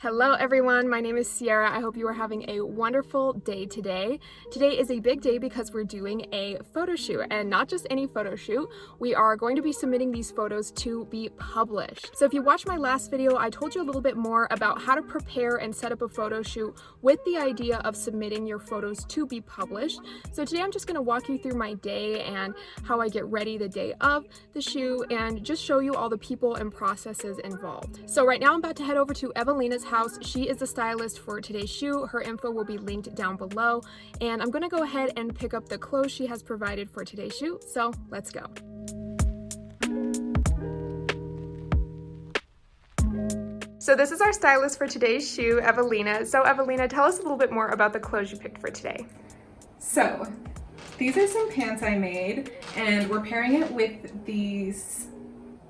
Hello everyone, my name is Sierra. I hope you are having a wonderful day today. Today is a big day because we're doing a photo shoot, and not just any photo shoot. We are going to be submitting these photos to be published. So if you watched my last video, I told you a little bit more about how to prepare and set up a photo shoot with the idea of submitting your photos to be published. So today I'm just going to walk you through my day and how I get ready the day of the shoot and just show you all the people and processes involved. So right now I'm about to head over to Evalina's house. She is the stylist for today's shoot. Her info will be linked down below, and I'm gonna go ahead and pick up the clothes she has provided for today's shoot. So let's go. So this is our stylist for today's shoot, Evalina. So Evalina, tell us a little bit more about the clothes you picked for today. So these are some pants I made, and we're pairing it with these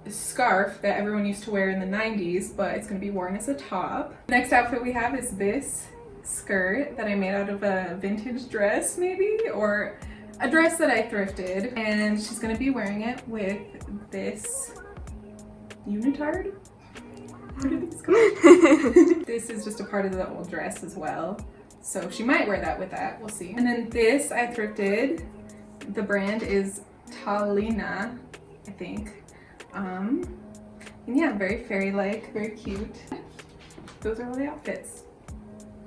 scarf that everyone used to wear in the 90s, but it's going to be worn as a top. Next outfit we have is this skirt that I made out of a vintage dress, maybe, or a dress that I thrifted, and she's going to be wearing it with this unitard. What are these called? This is just a part of the old dress as well, so she might wear that with that, we'll see. And then this I thrifted. The brand is Evalina, I think. And yeah, very fairy-like, very cute. Those are all the outfits.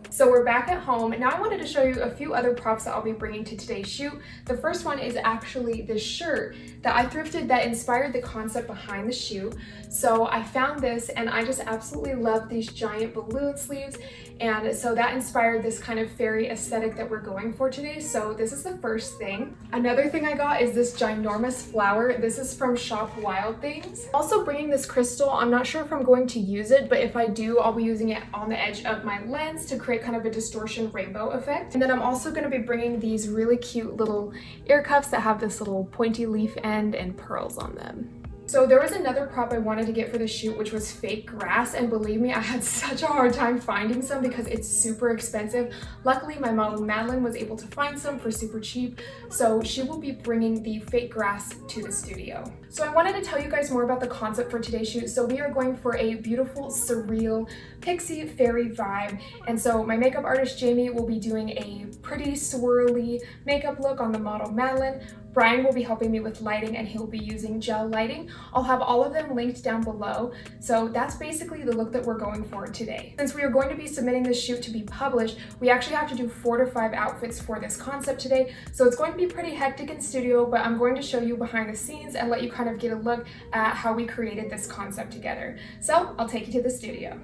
So we're back at home. Now I wanted to show you a few other props that I'll be bringing to today's shoot. The first one is actually this shirt that I thrifted that inspired the concept behind the shoot. So I found this and I just absolutely love these giant balloon sleeves. And so that inspired this kind of fairy aesthetic that we're going for today. So this is the first thing. Another thing I got is this ginormous flower. This is from Shop Wild Things. Also bringing this crystal. I'm not sure if I'm going to use it, but if I do, I'll be using it on the edge of my lens to create kind of a distortion rainbow effect. And then I'm also going to be bringing these really cute little ear cuffs that have this little pointy leaf end and pearls on them. So there was another prop I wanted to get for the shoot, which was fake grass, and believe me, I had such a hard time finding some because it's super expensive. Luckily, my model Madeline was able to find some for super cheap, so she will be bringing the fake grass to the studio. So I wanted to tell you guys more about the concept for today's shoot. So we are going for a beautiful, surreal, pixie fairy vibe, and so my makeup artist Jamie will be doing a pretty swirly makeup look on the model Madeline. Brian will be helping me with lighting, and he'll be using gel lighting. I'll have all of them linked down below. So that's basically the look that we're going for today. Since we are going to be submitting this shoot to be published, we actually have to do 4 to 5 outfits for this concept today. So it's going to be pretty hectic in studio, but I'm going to show you behind the scenes and let you kind of get a look at how we created this concept together. So I'll take you to the studio.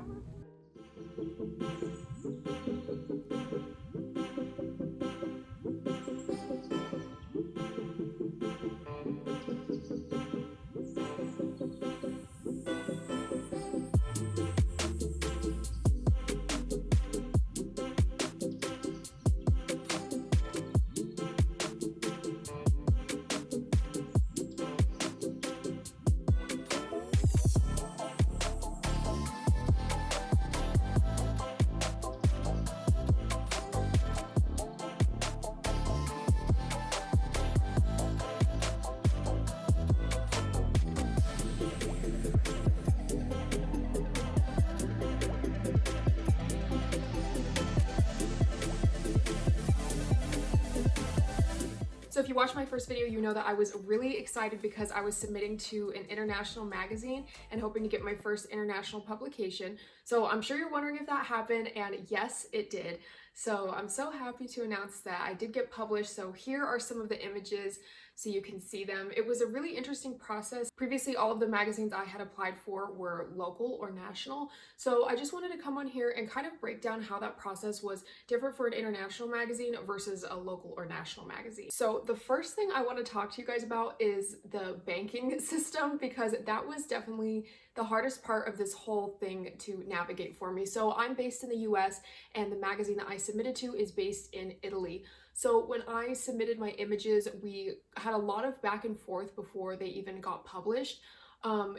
So if you watched my first video, you know that I was really excited because I was submitting to an international magazine and hoping to get my first international publication. So I'm sure you're wondering if that happened, and yes, it did. So I'm so happy to announce that I did get published. So here are some of the images so you can see them. It was a really interesting process. Previously, all of the magazines I had applied for were local or national. So I just wanted to come on here and kind of break down how that process was different for an international magazine versus a local or national magazine. So the first thing I want to talk to you guys about is the banking system, because that was definitely the hardest part of this whole thing to navigate for me. So I'm based in the US, and the magazine that I submitted to is based in Italy. So when I submitted my images, we had a lot of back and forth before they even got published.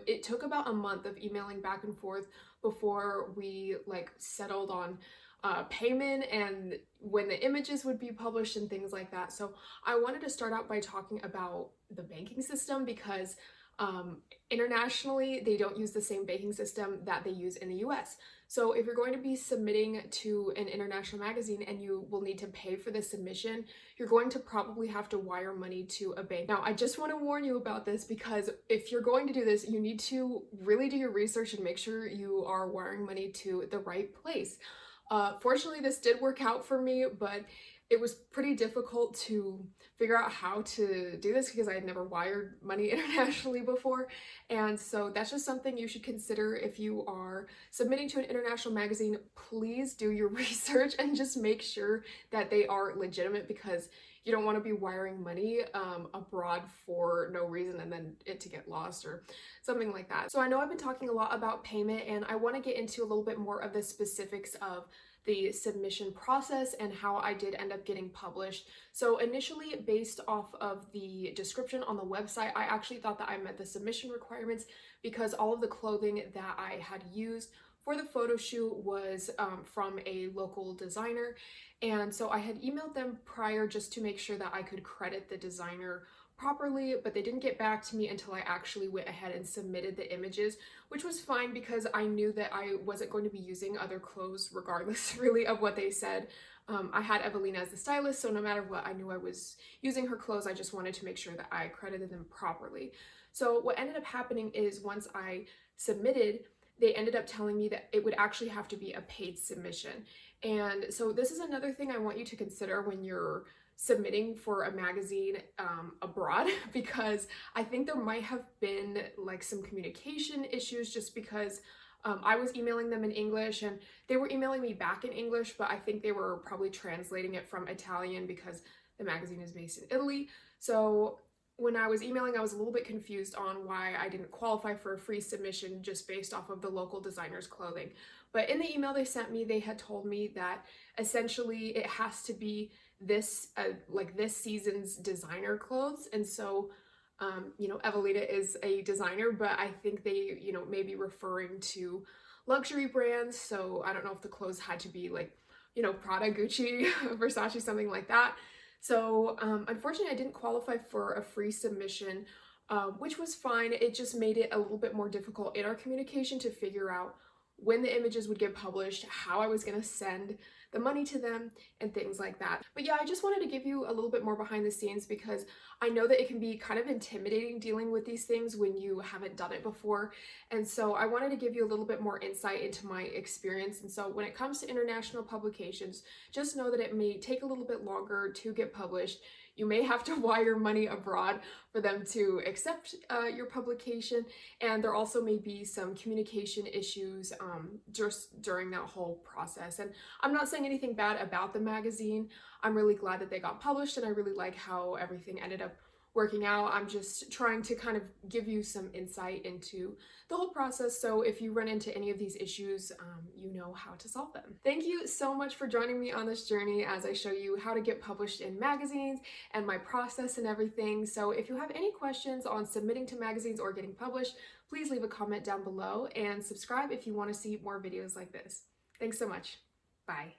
It took about a month of emailing back and forth before we settled on payment and when the images would be published and things like that. So I wanted to start out by talking about the banking system because Internationally, they don't use the same banking system that they use in the US. So if you're going to be submitting to an international magazine and you will need to pay for the submission, you're going to probably have to wire money to a bank. Now, I just want to warn you about this because if you're going to do this, you need to really do your research and make sure you are wiring money to the right place. Fortunately, this did work out for me, but it was pretty difficult to figure out how to do this because I had never wired money internationally before. And so that's just something you should consider if you are submitting to an international magazine. Please do your research and just make sure that they are legitimate, because you don't want to be wiring money abroad for no reason and then it to get lost or something like that. So I know I've been talking a lot about payment, and I want to get into a little bit more of the specifics of the submission process and how I did end up getting published. So initially, based off of the description on the website, I actually thought that I met the submission requirements because all of the clothing that I had used for the photo shoot was from a local designer. And so I had emailed them prior just to make sure that I could credit the designer properly, but they didn't get back to me until I actually went ahead and submitted the images, which was fine because I knew that I wasn't going to be using other clothes regardless really of what they said. I had Evalina as the stylist, so no matter what, I knew I was using her clothes. I just wanted to make sure that I credited them properly. So what ended up happening is once I submitted, they ended up telling me that it would actually have to be a paid submission. And so this is another thing I want you to consider when you're submitting for a magazine abroad, because I think there might have been like some communication issues just because I was emailing them in English and they were emailing me back in English, but I think they were probably translating it from Italian because the magazine is based in Italy. So when I was emailing, I was a little bit confused on why I didn't qualify for a free submission just based off of the local designer's clothing. But in the email they sent me, they had told me that essentially it has to be this like this season's designer clothes. And so Evalina is a designer, but I think they may be referring to luxury brands. So I don't know if the clothes had to be like Prada, Gucci, Versace, something like that. So unfortunately, I didn't qualify for a free submission, which was fine. It just made it a little bit more difficult in our communication to figure out when the images would get published, how I was going to send the money to them, and things like that. But yeah, I just wanted to give you a little bit more behind the scenes because I know that it can be kind of intimidating dealing with these things when you haven't done it before. And so I wanted to give you a little bit more insight into my experience. And so when it comes to international publications, just know that it may take a little bit longer to get published. You may have to wire money abroad for them to accept your publication, and there also may be some communication issues just during that whole process. And I'm not saying anything bad about the magazine. I'm really glad that they got published, and I really like how everything ended up working out. I'm just trying to kind of give you some insight into the whole process, so if you run into any of these issues, you know how to solve them. Thank you so much for joining me on this journey as I show you how to get published in magazines and my process and everything. So if you have any questions on submitting to magazines or getting published, please leave a comment down below and subscribe if you want to see more videos like this. Thanks so much. Bye.